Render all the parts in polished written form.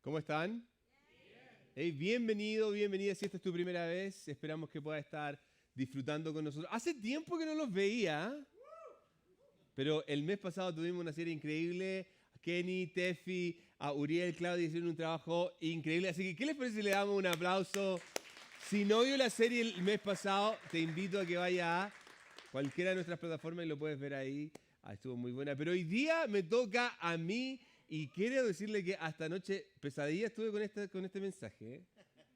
¿Cómo están? Hey, bienvenido, bienvenida. Si esta es tu primera vez, esperamos que puedas estar disfrutando con nosotros. Hace tiempo que no los veía, pero el mes pasado tuvimos una serie increíble. Kenny, Tefi, a Uriel, Claudia hicieron un trabajo increíble. Así que, ¿qué les parece si le damos un aplauso? Si no vio la serie el mes pasado, te invito a que vaya a cualquiera de nuestras plataformas y lo puedes ver ahí. Estuvo muy buena. Pero hoy día me toca a mí y quiero decirle que hasta anoche pesadillas tuve con este mensaje.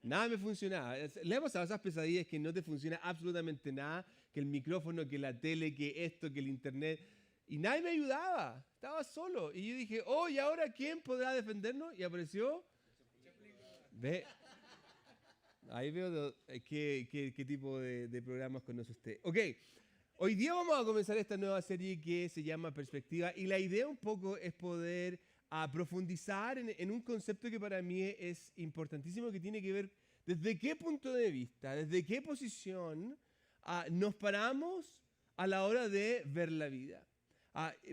Nada me funcionaba. ¿Le ha pasado esas pesadillas que no te funciona absolutamente nada? Que el micrófono, que la tele, que esto, que el internet. Y nadie me ayudaba. Estaba solo. Y yo dije, oh, ¿y ahora quién podrá defendernos? Y apareció... Ve... Ahí veo qué tipo de programas conoce usted. Ok, hoy día vamos a comenzar esta nueva serie que se llama Perspectiva y la idea un poco es poder profundizar en un concepto que para mí es importantísimo, que tiene que ver desde qué punto de vista, desde qué posición nos paramos a la hora de ver la vida.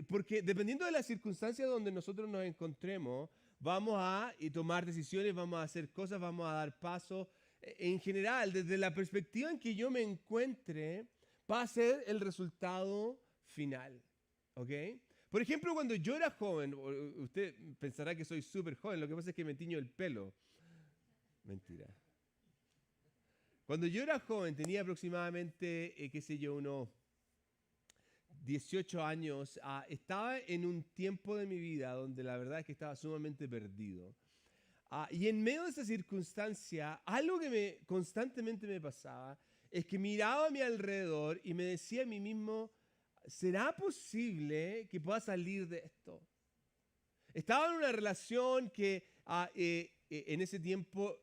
Porque dependiendo de las circunstancias donde nosotros nos encontremos, vamos a tomar decisiones, vamos a hacer cosas, vamos a dar pasos. En general, desde la perspectiva en que yo me encuentre, va a ser el resultado final. ¿Ok? Por ejemplo, cuando yo era joven, usted pensará que soy súper joven, lo que pasa es que me tiño el pelo. Mentira. Cuando yo era joven, tenía aproximadamente, qué sé yo, unos 18 años, estaba en un tiempo de mi vida donde la verdad es que estaba sumamente perdido. Y en medio de esa circunstancia, algo que constantemente me pasaba es que miraba a mi alrededor y me decía a mí mismo, ¿será posible que pueda salir de esto? Estaba en una relación que en ese tiempo,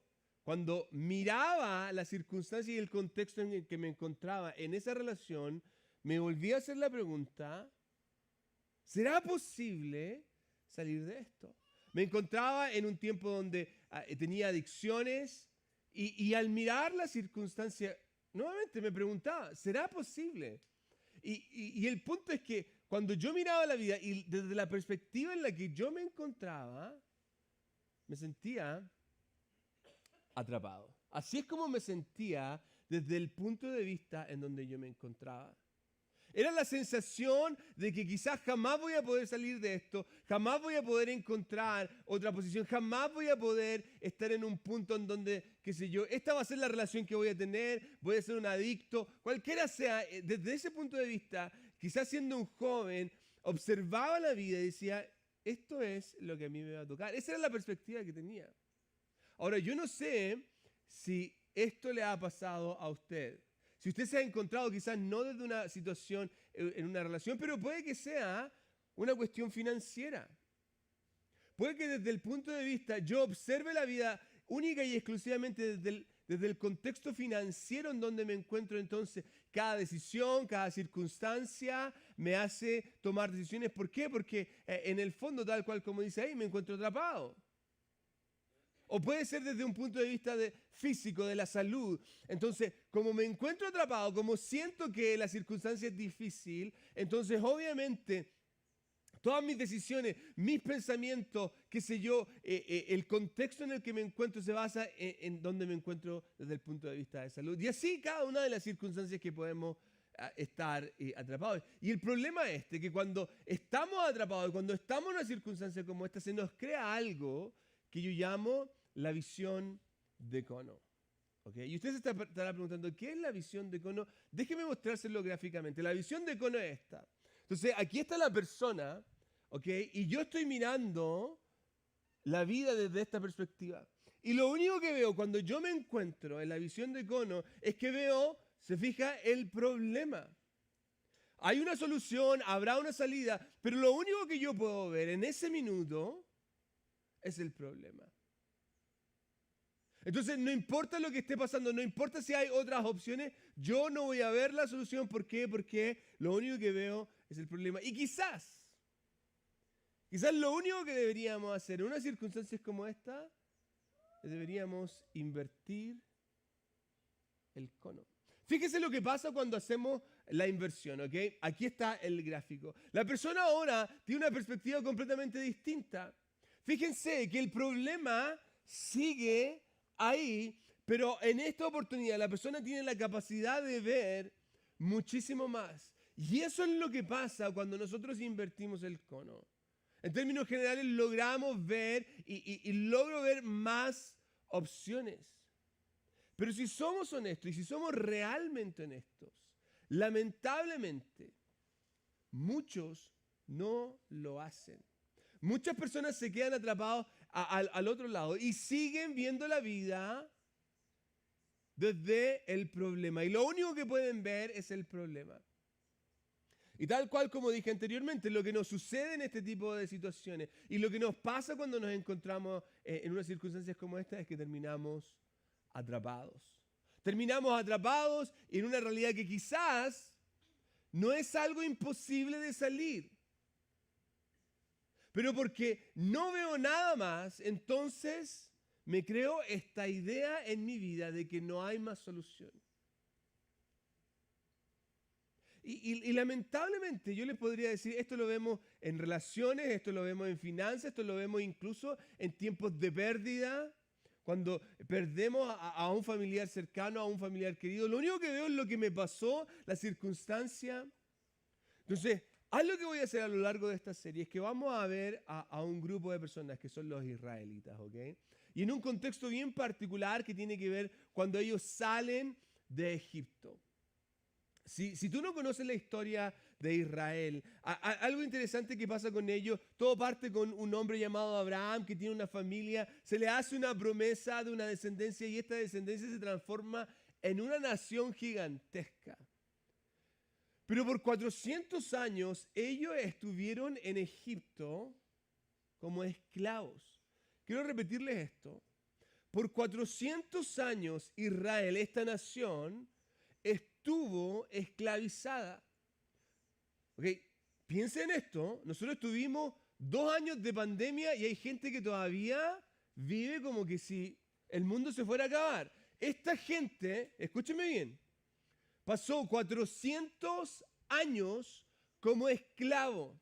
cuando miraba la circunstancia y el contexto en el que me encontraba en esa relación, me volví a hacer la pregunta, ¿será posible salir de esto? Me encontraba en un tiempo donde tenía adicciones y al mirar la circunstancia, nuevamente me preguntaba, ¿será posible? Y el punto es que cuando yo miraba la vida y desde la perspectiva en la que yo me encontraba, me sentía atrapado. Así es como me sentía desde el punto de vista en donde yo me encontraba. Era la sensación de que quizás jamás voy a poder salir de esto, jamás voy a poder encontrar otra posición, jamás voy a poder estar en un punto en donde, qué sé yo, esta va a ser la relación que voy a tener, voy a ser un adicto, cualquiera sea. Desde ese punto de vista, quizás siendo un joven, observaba la vida y decía, esto es lo que a mí me va a tocar. Esa era la perspectiva que tenía. Ahora, yo no sé si esto le ha pasado a usted. Si usted se ha encontrado quizás no desde una situación en una relación, pero puede que sea una cuestión financiera. Puede que desde el punto de vista yo observe la vida única y exclusivamente desde el contexto financiero en donde me encuentro. Entonces, cada decisión, cada circunstancia me hace tomar decisiones. ¿Por qué? Porque en el fondo, tal cual como dice ahí, me encuentro atrapado. O puede ser desde un punto de vista físico, de la salud. Entonces, como me encuentro atrapado, como siento que la circunstancia es difícil, entonces obviamente todas mis decisiones, mis pensamientos, qué sé yo, el contexto en el que me encuentro se basa en donde me encuentro desde el punto de vista de salud. Y así cada una de las circunstancias que podemos estar atrapados. Y el problema es que cuando estamos atrapados, cuando estamos en una circunstancia como esta, se nos crea algo que yo llamo la visión de cono. ¿Okay? Y usted se estará preguntando, ¿qué es la visión de cono? Déjeme mostrárselo gráficamente. La visión de cono es esta. Entonces, aquí está la persona, ¿okay? Y yo estoy mirando la vida desde esta perspectiva. Y lo único que veo cuando yo me encuentro en la visión de cono es que veo, se fija, el problema. Hay una solución, habrá una salida, pero lo único que yo puedo ver en ese minuto es el problema. Entonces, no importa lo que esté pasando, no importa si hay otras opciones, yo no voy a ver la solución. ¿Por qué? Porque lo único que veo es el problema. Y quizás lo único que deberíamos hacer en unas circunstancias como esta, deberíamos invertir el cono. Fíjese lo que pasa cuando hacemos la inversión, ¿ok? Aquí está el gráfico. La persona ahora tiene una perspectiva completamente distinta. Fíjense que el problema sigue ahí, pero en esta oportunidad la persona tiene la capacidad de ver muchísimo más. Y eso es lo que pasa cuando nosotros invertimos el cono. En términos generales logramos ver y logro ver más opciones. Pero si somos honestos y si somos realmente honestos, lamentablemente muchos no lo hacen. Muchas personas se quedan atrapados al otro lado y siguen viendo la vida desde el problema. Y lo único que pueden ver es el problema. Y tal cual como dije anteriormente, lo que nos sucede en este tipo de situaciones y lo que nos pasa cuando nos encontramos en unas circunstancias como esta es que terminamos atrapados. Terminamos atrapados en una realidad que quizás no es algo imposible de salir. Pero porque no veo nada más, entonces me creo esta idea en mi vida de que no hay más solución. Y lamentablemente yo les podría decir, esto lo vemos en relaciones, esto lo vemos en finanzas, esto lo vemos incluso en tiempos de pérdida, cuando perdemos a un familiar cercano, a un familiar querido. Lo único que veo es lo que me pasó, la circunstancia. Entonces, algo que voy a hacer a lo largo de esta serie es que vamos a ver a un grupo de personas que son los israelitas, ¿ok? Y en un contexto bien particular que tiene que ver cuando ellos salen de Egipto. Si tú no conoces la historia de Israel, algo interesante que pasa con ellos, todo parte con un hombre llamado Abraham que tiene una familia, se le hace una promesa de una descendencia y esta descendencia se transforma en una nación gigantesca. Pero por 400 años ellos estuvieron en Egipto como esclavos. Quiero repetirles esto. Por 400 años Israel, esta nación, estuvo esclavizada. Okay, piensen en esto. Nosotros tuvimos 2 años de pandemia y hay gente que todavía vive como que si el mundo se fuera a acabar. Esta gente, escúchenme bien, pasó 400 años como esclavo.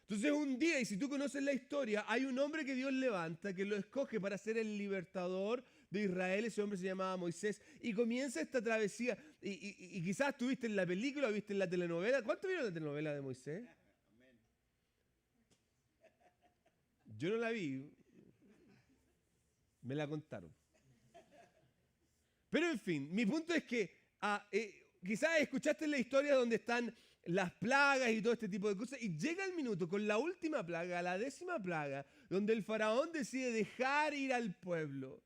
Entonces un día, y si tú conoces la historia, hay un hombre que Dios levanta, que lo escoge para ser el libertador de Israel. Ese hombre se llamaba Moisés. Y comienza esta travesía. Y quizás tú viste en la película, viste en la telenovela. ¿Cuánto vieron la telenovela de Moisés? Yo no la vi. Me la contaron. Pero en fin, mi punto es que quizás escuchaste la historia donde están las plagas y todo este tipo de cosas, y llega el minuto con la última plaga, la 10ª plaga, donde el faraón decide dejar ir al pueblo.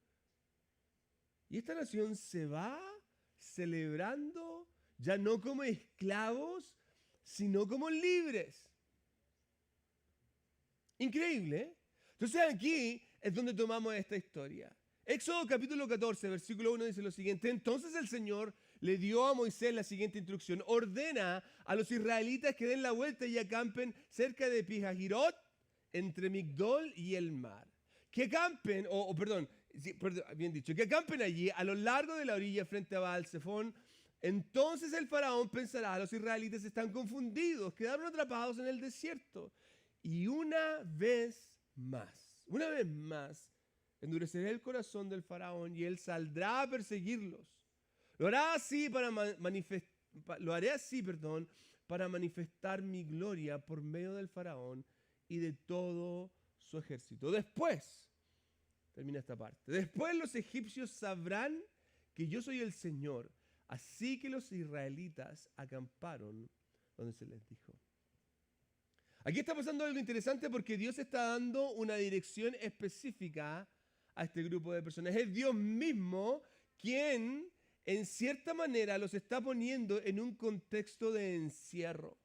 Y esta nación se va celebrando ya no como esclavos, sino como libres. Increíble, ¿eh? Entonces aquí es donde tomamos esta historia. Éxodo capítulo 14, versículo 1 dice lo siguiente: entonces el Señor le dio a Moisés la siguiente instrucción: ordena a los israelitas que den la vuelta y acampen cerca de Pijahirot, entre Migdol y el mar. Que acampen, bien dicho, que acampen allí a lo largo de la orilla frente a Baal-Zephón. Entonces el faraón pensará: los israelitas están confundidos, quedaron atrapados en el desierto. Y una vez más, endureceré el corazón del faraón y él saldrá a perseguirlos. Lo haré así para manifestar mi gloria por medio del faraón y de todo su ejército. Después, termina esta parte, después los egipcios sabrán que yo soy el Señor. Así que los israelitas acamparon donde se les dijo. Aquí está pasando algo interesante porque Dios está dando una dirección específica a este grupo de personas. Es Dios mismo quien en cierta manera los está poniendo en un contexto de encierro.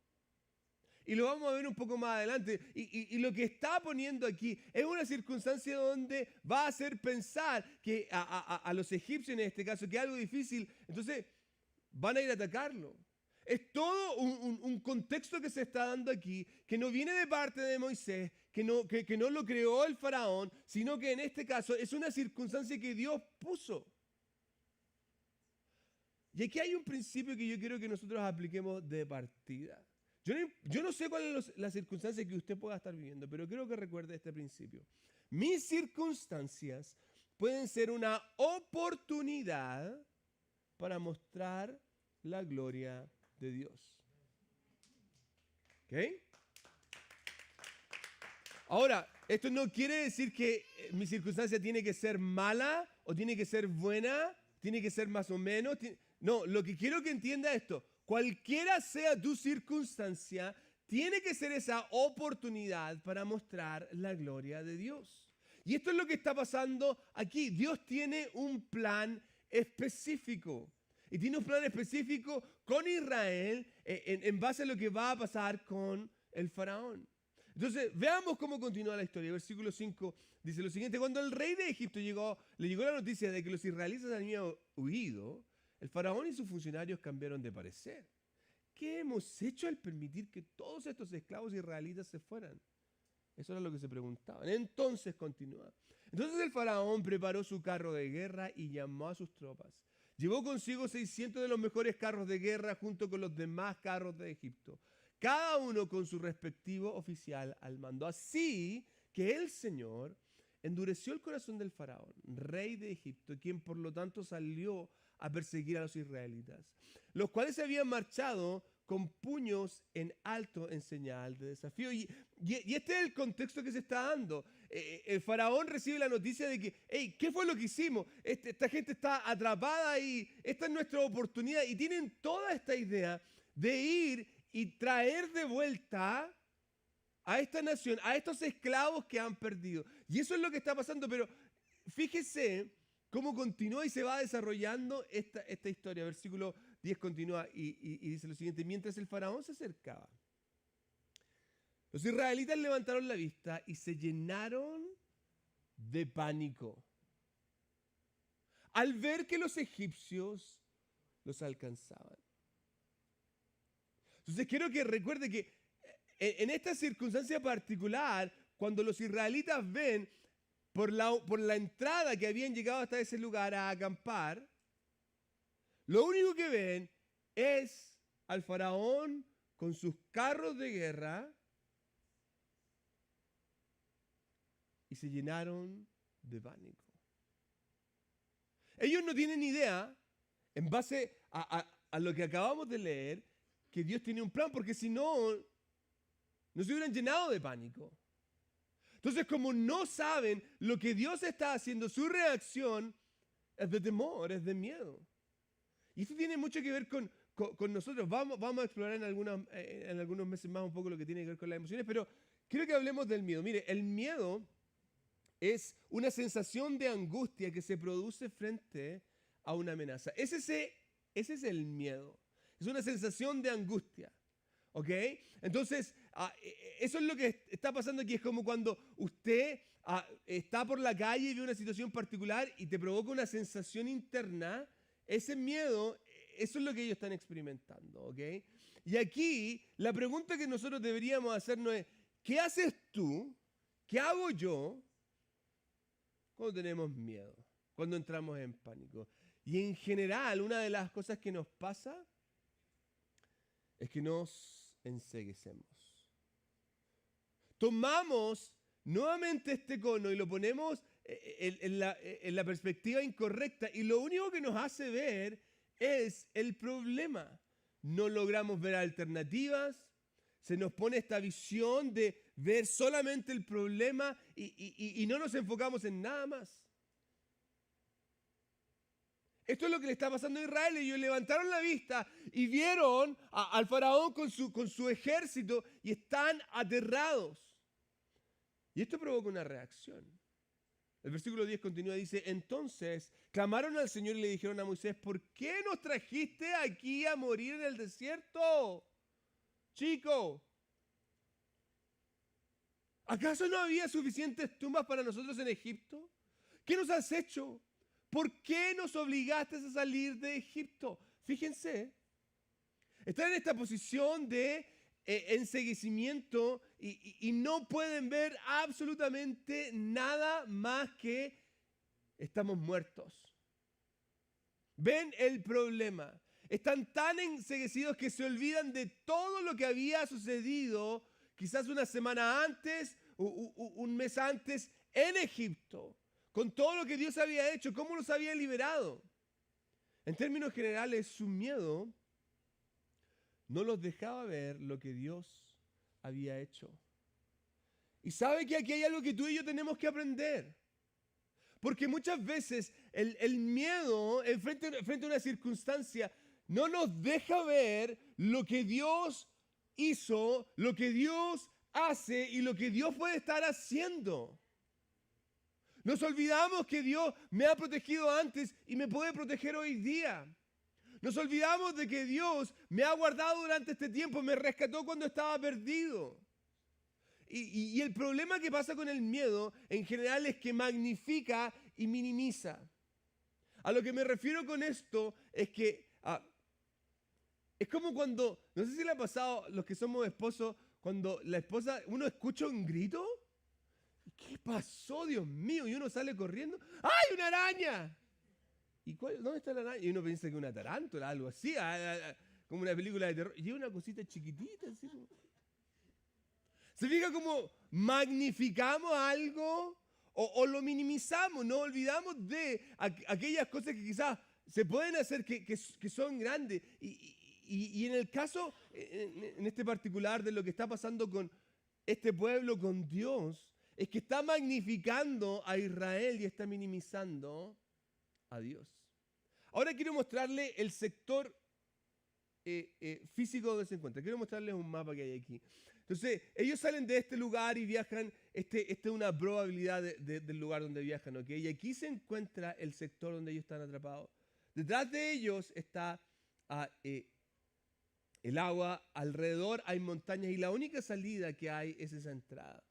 Y lo vamos a ver un poco más adelante. Y lo que está poniendo aquí es una circunstancia donde va a hacer pensar que a los egipcios en este caso que es algo difícil, entonces van a ir a atacarlo. Es todo un contexto que se está dando aquí, que no viene de parte de Moisés, que no lo creó el faraón, sino que en este caso es una circunstancia que Dios puso. Y aquí hay un principio que yo quiero que nosotros apliquemos de partida. Yo no sé cuál es la circunstancia que usted pueda estar viviendo, pero quiero que recuerde este principio. Mis circunstancias pueden ser una oportunidad para mostrar la gloria de Dios. ¿Ok? Ahora, esto no quiere decir que mi circunstancia tiene que ser mala o tiene que ser buena, tiene que ser más o menos. No, lo que quiero que entienda es esto. Cualquiera sea tu circunstancia, tiene que ser esa oportunidad para mostrar la gloria de Dios. Y esto es lo que está pasando aquí. Dios tiene un plan específico. Y tiene un plan específico con Israel en base a lo que va a pasar con el faraón. Entonces, veamos cómo continúa la historia. Versículo 5 dice lo siguiente. Cuando el rey de Egipto le llegó la noticia de que los israelitas habían huido, el faraón y sus funcionarios cambiaron de parecer. ¿Qué hemos hecho al permitir que todos estos esclavos israelitas se fueran? Eso era lo que se preguntaban. Entonces continúa. Entonces el faraón preparó su carro de guerra y llamó a sus tropas. Llevó consigo 600 de los mejores carros de guerra junto con los demás carros de Egipto, cada uno con su respectivo oficial al mando. Así que el Señor endureció el corazón del faraón, rey de Egipto, quien por lo tanto salió a perseguir a los israelitas, los cuales se habían marchado con puños en alto en señal de desafío. Y este es el contexto que se está dando. El faraón recibe la noticia de que, hey, ¿qué fue lo que hicimos? Esta gente está atrapada y esta es nuestra oportunidad. Y tienen toda esta idea de ir y traer de vuelta a esta nación, a estos esclavos que han perdido. Y eso es lo que está pasando, pero fíjese cómo continúa y se va desarrollando esta historia. Versículo 10 continúa y dice lo siguiente. Mientras el faraón se acercaba, los israelitas levantaron la vista y se llenaron de pánico al ver que los egipcios los alcanzaban. Entonces quiero que recuerde que en esta circunstancia particular, cuando los israelitas ven por la entrada que habían llegado hasta ese lugar a acampar, lo único que ven es al faraón con sus carros de guerra y se llenaron de pánico. Ellos no tienen idea, en base a lo que acabamos de leer, que Dios tiene un plan, porque si no, no se hubieran llenado de pánico. Entonces, como no saben lo que Dios está haciendo, su reacción es de temor, es de miedo. Y esto tiene mucho que ver con nosotros. Vamos a explorar en algunos meses más un poco lo que tiene que ver con las emociones, pero quiero que hablemos del miedo. Mire, el miedo es una sensación de angustia que se produce frente a una amenaza. Ese es el miedo. Es una sensación de angustia. ¿Ok? Entonces, eso es lo que está pasando aquí. Es como cuando usted está por la calle y ve una situación particular y te provoca una sensación interna. Ese miedo, eso es lo que ellos están experimentando. ¿Ok? Y aquí, la pregunta que nosotros deberíamos hacernos es, ¿qué haces tú? ¿Qué hago yo cuando tenemos miedo? Cuando entramos en pánico. Y en general, una de las cosas que nos pasa es que nos enceguecemos. Tomamos nuevamente este cono y lo ponemos en la perspectiva incorrecta y lo único que nos hace ver es el problema. No logramos ver alternativas, se nos pone esta visión de ver solamente el problema y no nos enfocamos en nada más. Esto es lo que le está pasando a Israel. Ellos levantaron la vista y vieron al faraón con su ejército y están aterrados. Y esto provoca una reacción. El versículo 10 continúa, dice, entonces clamaron al Señor y le dijeron a Moisés, ¿por qué nos trajiste aquí a morir en el desierto? Chico, ¿acaso no había suficientes tumbas para nosotros en Egipto? ¿Qué nos has hecho? ¿Por qué nos obligaste a salir de Egipto? Fíjense, están en esta posición de enceguecimiento y no pueden ver absolutamente nada más que estamos muertos. Ven el problema. Están tan enceguecidos que se olvidan de todo lo que había sucedido, quizás una semana antes, un mes antes, en Egipto, con todo lo que Dios había hecho, cómo los había liberado. En términos generales, su miedo no los dejaba ver lo que Dios había hecho. Y sabe que aquí hay algo que tú y yo tenemos que aprender. Porque muchas veces el miedo frente a una circunstancia no nos deja ver lo que Dios hizo, lo que Dios hace y lo que Dios puede estar haciendo. Nos olvidamos que Dios me ha protegido antes y me puede proteger hoy día. Nos olvidamos de que Dios me ha guardado durante este tiempo, me rescató cuando estaba perdido. Y el problema que pasa con el miedo en general es que magnifica y minimiza. A lo que me refiero con esto es que es como cuando, no sé si le ha pasado a los que somos esposos, cuando la esposa, uno escucha un grito. ¿Qué pasó, Dios mío? Y uno sale corriendo. ¡Ay, una araña! ¿Y dónde está la araña? Y uno piensa que es una tarántula, algo así, como una película de terror. Y es una cosita chiquitita, así como... ¿Se fija cómo magnificamos algo o lo minimizamos? No olvidamos de aquellas cosas que quizás se pueden hacer que son grandes. Y en el caso, en este particular, de lo que está pasando con este pueblo, con Dios, es que está magnificando a Israel y está minimizando a Dios. Ahora quiero mostrarle el sector físico donde se encuentra. Quiero mostrarles un mapa que hay aquí. Entonces, ellos salen de este lugar y viajan. Esta es una probabilidad del lugar donde viajan, ¿ok? Y aquí se encuentra el sector donde ellos están atrapados. Detrás de ellos está el agua, alrededor hay montañas y la única salida que hay es esa entrada.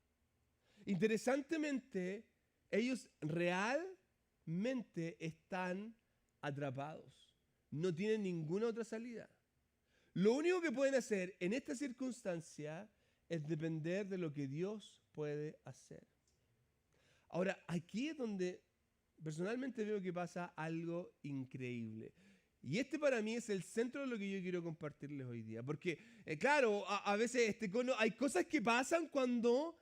Interesantemente, ellos realmente están atrapados. No tienen ninguna otra salida. Lo único que pueden hacer en esta circunstancia es depender de lo que Dios puede hacer. Ahora, aquí es donde personalmente veo que pasa algo increíble. Y este para mí es el centro de lo que yo quiero compartirles hoy día. Porque, claro, a veces hay cosas que pasan cuando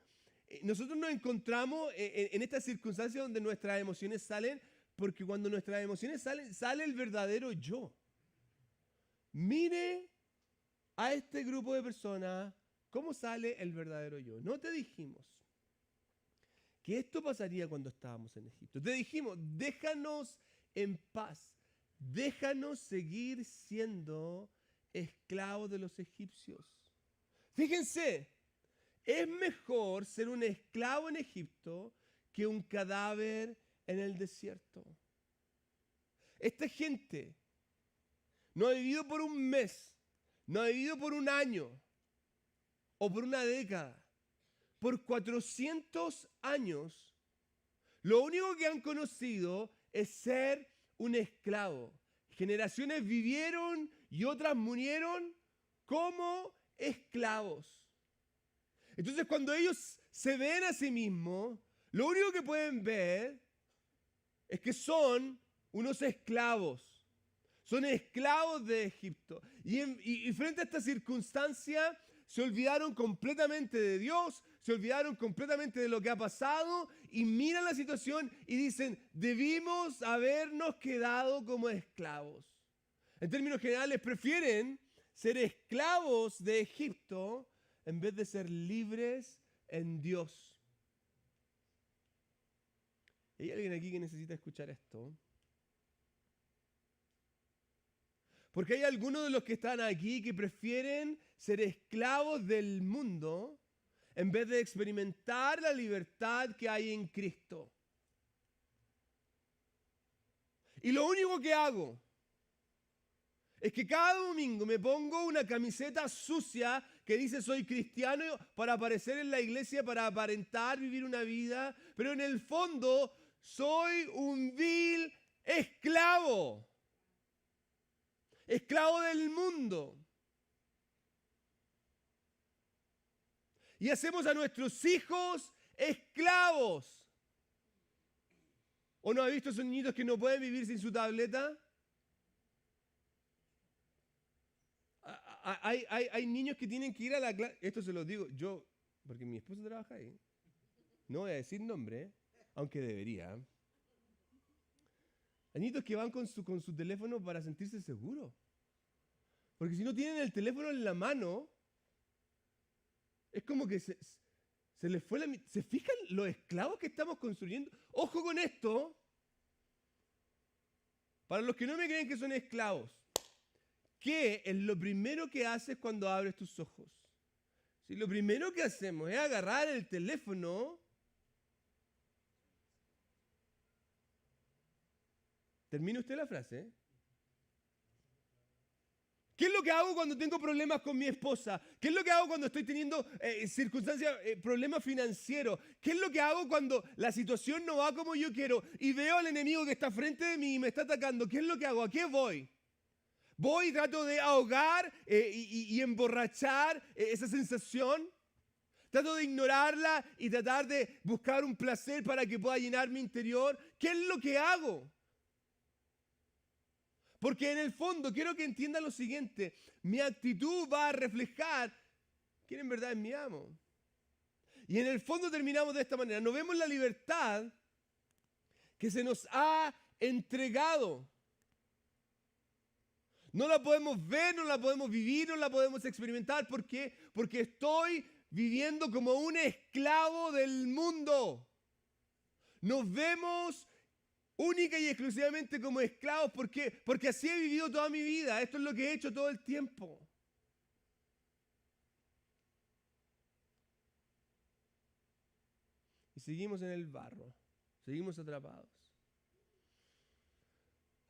nosotros nos encontramos en estas circunstancias donde nuestras emociones salen, porque cuando nuestras emociones salen, sale el verdadero yo. Mire a este grupo de personas cómo sale el verdadero yo. No te dijimos que esto pasaría cuando estábamos en Egipto. Te dijimos, déjanos en paz. Déjanos seguir siendo esclavos de los egipcios. Fíjense, es mejor ser un esclavo en Egipto que un cadáver en el desierto. Esta gente no ha vivido por un mes, no ha vivido por un año o por una década. Por 400 años, lo único que han conocido es ser un esclavo. Generaciones vivieron y otras murieron como esclavos. Entonces, cuando ellos se ven a sí mismos, lo único que pueden ver es que son unos esclavos. Son esclavos de Egipto. Y frente a esta circunstancia, se olvidaron completamente de Dios, se olvidaron completamente de lo que ha pasado y miran la situación y dicen, debimos habernos quedado como esclavos. En términos generales, prefieren ser esclavos de Egipto en vez de ser libres en Dios. ¿Hay alguien aquí que necesita escuchar esto? Porque hay algunos de los que están aquí que prefieren ser esclavos del mundo en vez de experimentar la libertad que hay en Cristo. Y lo único que hago es que cada domingo me pongo una camiseta sucia que dice soy cristiano para aparecer en la iglesia, para aparentar vivir una vida, pero en el fondo soy un vil esclavo. Esclavo del mundo. Y hacemos a nuestros hijos esclavos. ¿O no ha visto esos niñitos que no pueden vivir sin su tableta? Hay niños que tienen que ir a la clase. Esto se lo digo yo, porque mi esposa trabaja ahí. No voy a decir nombre, aunque debería. Hay niños que van con su teléfono para sentirse seguros. Porque si no tienen el teléfono en la mano, es como que se les fue la... ¿Se fijan los esclavos que estamos construyendo? Ojo con esto. Para los que no me creen que son esclavos, ¿qué es lo primero que haces cuando abres tus ojos? Si lo primero que hacemos es agarrar el teléfono, termine usted la frase, ¿eh? ¿Qué es lo que hago cuando tengo problemas con mi esposa? ¿Qué es lo que hago cuando estoy teniendo problemas financieros? ¿Qué es lo que hago cuando la situación no va como yo quiero y veo al enemigo que está frente de mí y me está atacando? ¿Qué es lo que hago? ¿A qué voy? Voy y trato de ahogar y emborrachar esa sensación. Trato de ignorarla y tratar de buscar un placer para que pueda llenar mi interior. ¿Qué es lo que hago? Porque en el fondo quiero que entiendan lo siguiente. Mi actitud va a reflejar quién en verdad es mi amo. Y en el fondo terminamos de esta manera. No vemos la libertad que se nos ha entregado. No la podemos ver, no la podemos vivir, no la podemos experimentar. ¿Por qué? Porque estoy viviendo como un esclavo del mundo. Nos vemos única y exclusivamente como esclavos. ¿Por qué? Porque así he vivido toda mi vida. Esto es lo que he hecho todo el tiempo. Y seguimos en el barro. Seguimos atrapados.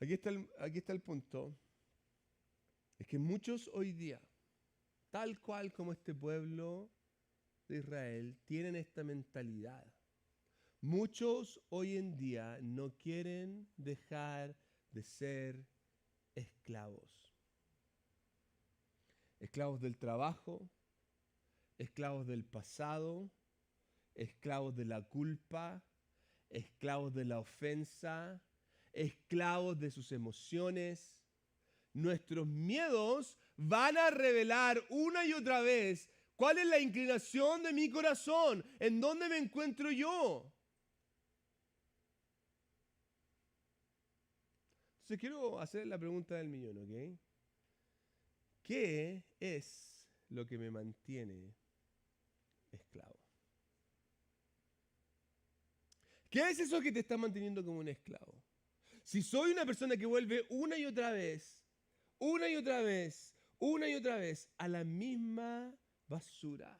Aquí está el punto. Es que muchos hoy día, tal cual como este pueblo de Israel, tienen esta mentalidad. Muchos hoy en día no quieren dejar de ser esclavos. Esclavos del trabajo, esclavos del pasado, esclavos de la culpa, esclavos de la ofensa, esclavos de sus emociones. Nuestros miedos van a revelar una y otra vez cuál es la inclinación de mi corazón, en dónde me encuentro yo. Entonces quiero hacer la pregunta del millón, ¿ok? ¿Qué es lo que me mantiene esclavo? ¿Qué es eso que te está manteniendo como un esclavo? Si soy una persona que vuelve una y otra vez a la misma basura,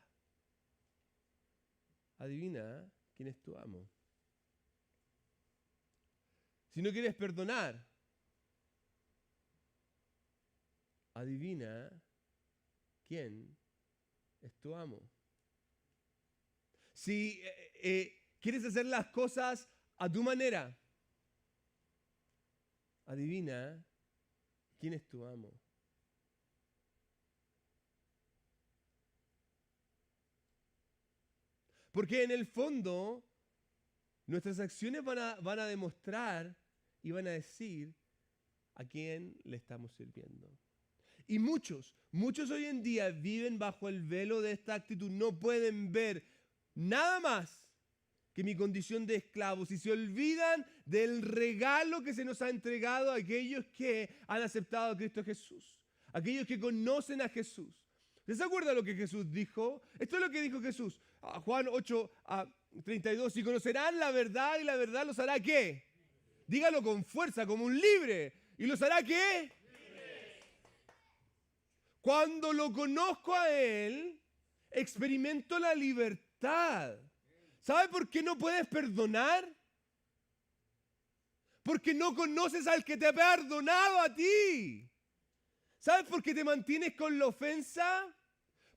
adivina quién es tu amo. Si no quieres perdonar, adivina quién es tu amo. Si quieres hacer las cosas a tu manera, adivina quién es tu amo. Porque en el fondo, nuestras acciones van a demostrar y van a decir a quién le estamos sirviendo. Y muchos hoy en día viven bajo el velo de esta actitud. No pueden ver nada más que mi condición de esclavos y se olvidan del regalo que se nos ha entregado a aquellos que han aceptado a Cristo Jesús, aquellos que conocen a Jesús. ¿Se acuerdan lo que Jesús dijo? Esto es lo que dijo Jesús, Juan 8:32, y conocerán la verdad y la verdad los hará ¿qué? Dígalo con fuerza, como un libre. ¿Y los hará qué? Cuando lo conozco a Él, experimento la libertad. ¿Sabe por qué no puedes perdonar? Porque no conoces al que te ha perdonado a ti. ¿Sabes por qué te mantienes con la ofensa?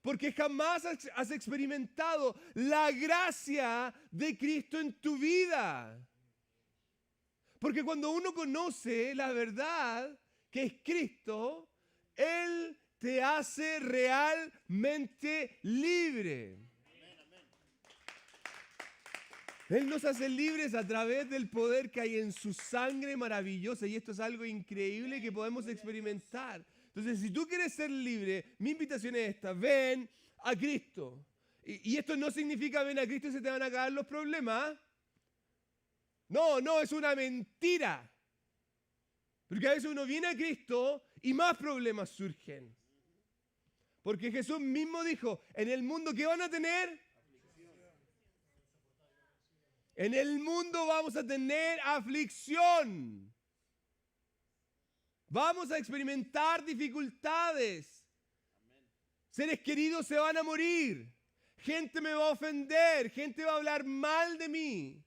Porque jamás has experimentado la gracia de Cristo en tu vida. Porque cuando uno conoce la verdad que es Cristo, Él te hace realmente libre. Él nos hace libres a través del poder que hay en su sangre maravillosa. Y esto es algo increíble que podemos experimentar. Entonces, si tú quieres ser libre, mi invitación es esta: ven a Cristo. Y esto no significa ven a Cristo y se te van a acabar los problemas. No, es una mentira. Porque a veces uno viene a Cristo y más problemas surgen. Porque Jesús mismo dijo, en el mundo, ¿qué van a tener? En el mundo vamos a tener aflicción. Vamos a experimentar dificultades. Seres queridos se van a morir. Gente me va a ofender. Gente va a hablar mal de mí.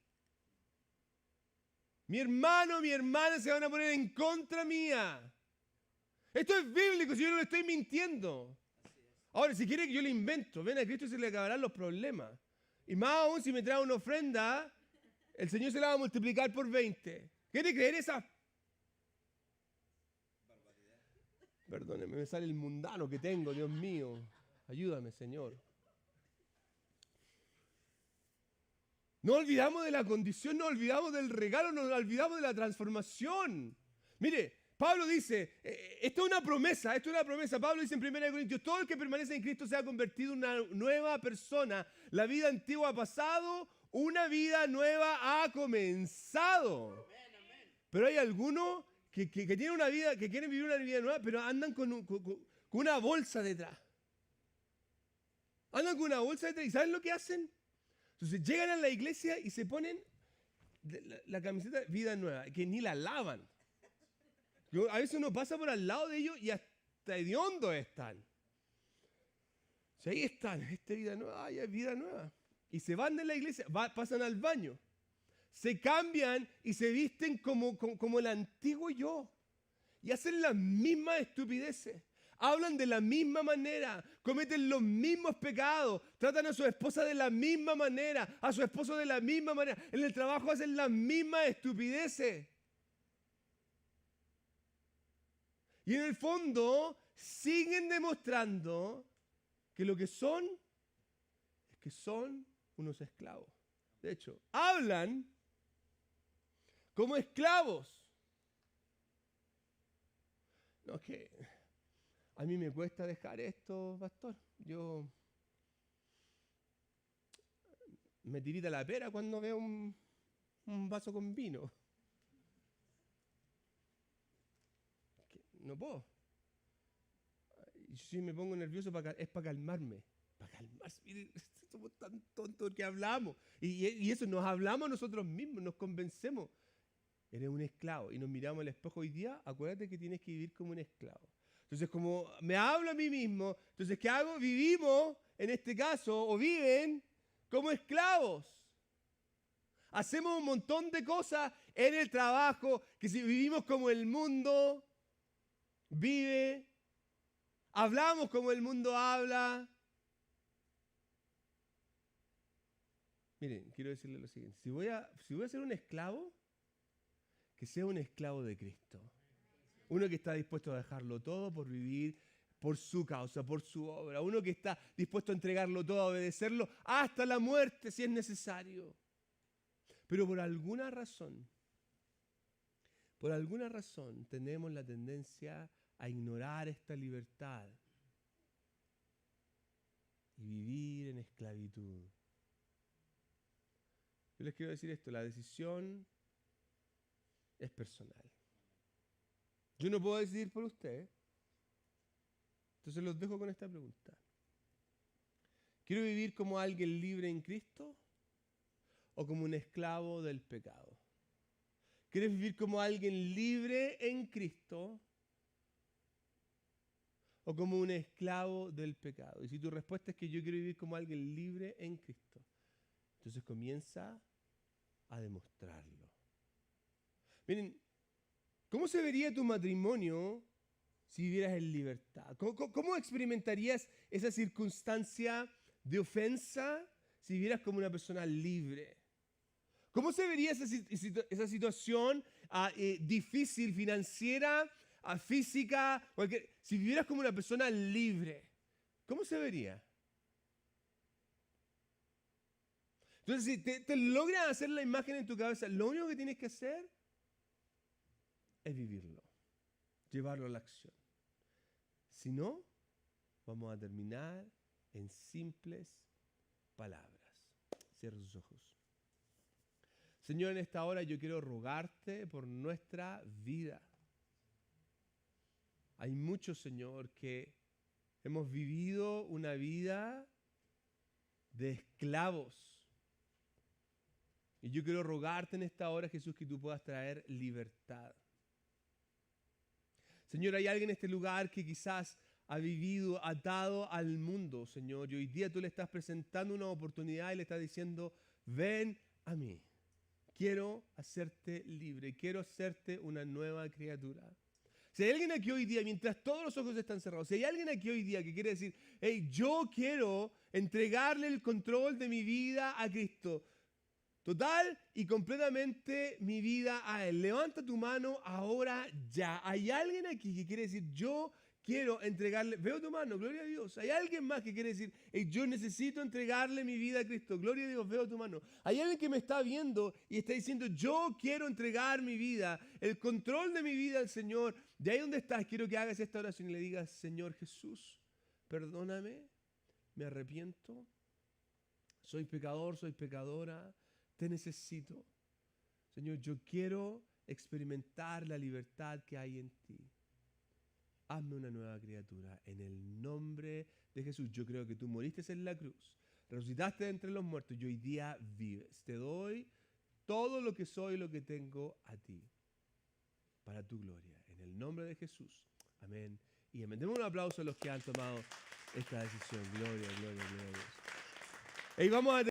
Mi hermano, mi hermana se van a poner en contra mía. Esto es bíblico, si yo no le estoy mintiendo. Ahora, si quiere que yo le invento, ven a Cristo y se le acabarán los problemas. Y más aún, si me trae una ofrenda, el Señor se la va a multiplicar por 20. ¿Quiere creer esa? Perdóneme, me sale el mundano que tengo, Dios mío. Ayúdame, Señor. No olvidamos de la condición, no olvidamos del regalo, no olvidamos de la transformación. Mire, Pablo dice, esto es una promesa. Pablo dice en 1 Corintios, todo el que permanece en Cristo se ha convertido en una nueva persona. La vida antigua ha pasado, una vida nueva ha comenzado. Pero hay algunos que tienen una vida, que quieren vivir una vida nueva, pero andan con una bolsa detrás. Andan con una bolsa detrás. ¿Y saben lo que hacen? Entonces llegan a la iglesia y se ponen la camiseta Vida Nueva, que ni la lavan. A veces uno pasa por al lado de ellos y hasta hediondos están. O sea, ahí están, Vida Nueva, ya es Vida Nueva. Y se van de la iglesia, pasan al baño, se cambian y se visten como el antiguo yo. Y hacen las mismas estupideces. Hablan de la misma manera, cometen los mismos pecados, tratan a su esposa de la misma manera, a su esposo de la misma manera. En el trabajo hacen las mismas estupideces. Y en el fondo siguen demostrando que lo que son es que son unos esclavos. De hecho, hablan como esclavos. No, es que a mí me cuesta dejar esto, pastor. Yo me tirita la pera cuando veo un vaso con vino. No puedo. Y si me pongo nervioso es para calmarme. Para calmarse. Miren, somos tan tontos que hablamos. Y eso nos hablamos nosotros mismos, nos convencemos. Eres un esclavo. Y nos miramos al espejo hoy día, acuérdate que tienes que vivir como un esclavo. Entonces, como me hablo a mí mismo, entonces, ¿qué hago? Vivimos, en este caso, o viven como esclavos. Hacemos un montón de cosas en el trabajo, que si vivimos como el mundo vive, hablamos como el mundo habla. Miren, quiero decirles lo siguiente. Si voy a ser un esclavo, que sea un esclavo de Cristo. Uno que está dispuesto a dejarlo todo por vivir por su causa, por su obra. Uno que está dispuesto a entregarlo todo, a obedecerlo hasta la muerte si es necesario. Pero por alguna razón tenemos la tendencia a ignorar esta libertad y vivir en esclavitud. Yo les quiero decir esto, la decisión es personal. Yo no puedo decidir por usted. Entonces los dejo con esta pregunta. ¿Quiero vivir como alguien libre en Cristo o como un esclavo del pecado? ¿Quieres vivir como alguien libre en Cristo o como un esclavo del pecado? Y si tu respuesta es que yo quiero vivir como alguien libre en Cristo, entonces comienza a demostrarlo. Miren, ¿cómo se vería tu matrimonio si vivieras en libertad? ¿Cómo experimentarías esa circunstancia de ofensa si vivieras como una persona libre? ¿Cómo se vería esa situación difícil, financiera, física, si vivieras como una persona libre? ¿Cómo se vería? Entonces, si te logras hacer la imagen en tu cabeza, lo único que tienes que hacer es vivirlo, llevarlo a la acción. Si no, vamos a terminar en simples palabras. Cierra sus ojos. Señor, en esta hora yo quiero rogarte por nuestra vida. Hay muchos, Señor, que hemos vivido una vida de esclavos. Y yo quiero rogarte en esta hora, Jesús, que tú puedas traer libertad. Señor, hay alguien en este lugar que quizás ha vivido atado al mundo, Señor. Y hoy día tú le estás presentando una oportunidad y le estás diciendo, ven a mí. Quiero hacerte libre, quiero hacerte una nueva criatura. Si hay alguien aquí hoy día, mientras todos los ojos están cerrados, si hay alguien aquí hoy día que quiere decir, hey, yo quiero entregarle el control de mi vida a Cristo, total y completamente mi vida a Él. Levanta tu mano ahora ya. Hay alguien aquí que quiere decir, yo quiero entregarle, veo tu mano, gloria a Dios. Hay alguien más que quiere decir, hey, yo necesito entregarle mi vida a Cristo, gloria a Dios, veo tu mano. Hay alguien que me está viendo y está diciendo, yo quiero entregar mi vida, el control de mi vida al Señor. De ahí donde estás, quiero que hagas esta oración y le digas, Señor Jesús, perdóname, me arrepiento, soy pecador, soy pecadora, te necesito. Señor, yo quiero experimentar la libertad que hay en ti. Hazme una nueva criatura en el nombre de Jesús. Yo creo que tú moriste en la cruz, resucitaste de entre los muertos y hoy día vives. Te doy todo lo que soy y lo que tengo a ti, para tu gloria. En el nombre de Jesús. Amén y amén. Demos un aplauso a los que han tomado esta decisión. Gloria, gloria, gloria a Dios. Y vamos a